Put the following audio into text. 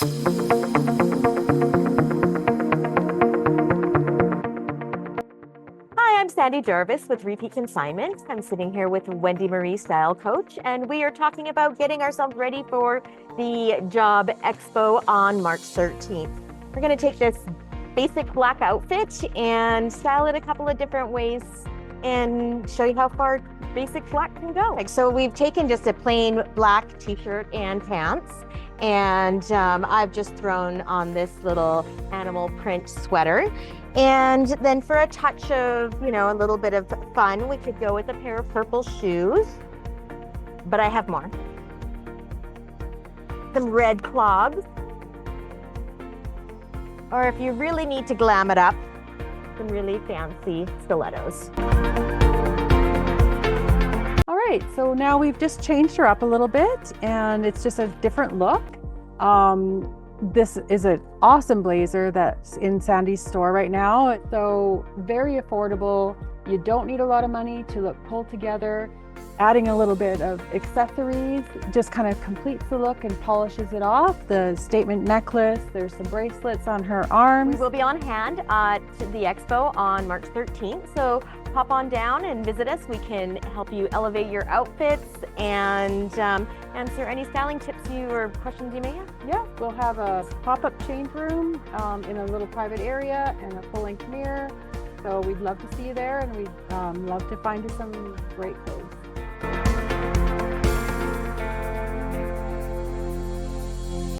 Hi, I'm Sandie Jarvis with Repeat Consignment. I'm sitting here with Wendy Marie, Style Coach, and we are talking about getting ourselves ready for the Job Expo on March 13th. We're going to take this basic black outfit and style it a couple of different ways and show you how far basic black can go. So we've taken just a plain black t-shirt and pants, and I've just thrown on this little animal print sweater. And then for a touch of, a little bit of fun, we could go with a pair of purple shoes, but I have more. Some red clogs. Or if you really need to glam it up, some really fancy stilettos. All right, so now we've just changed her up a little bit and it's just a different look. This is an awesome blazer that's in Sandie's store right now. So very affordable. You don't need a lot of money to look pulled together. Adding a little bit of accessories just kind of completes the look and polishes it off. The statement necklace, there's some bracelets on her arms. We will be on hand at the expo on March 13th. So pop on down and visit us. We can help you elevate your outfits and answer any styling tips or questions you may have. Yeah, we'll have a pop-up change room in a little private area and a full-length mirror. So we'd love to see you there, and we'd love to find you some great clothes.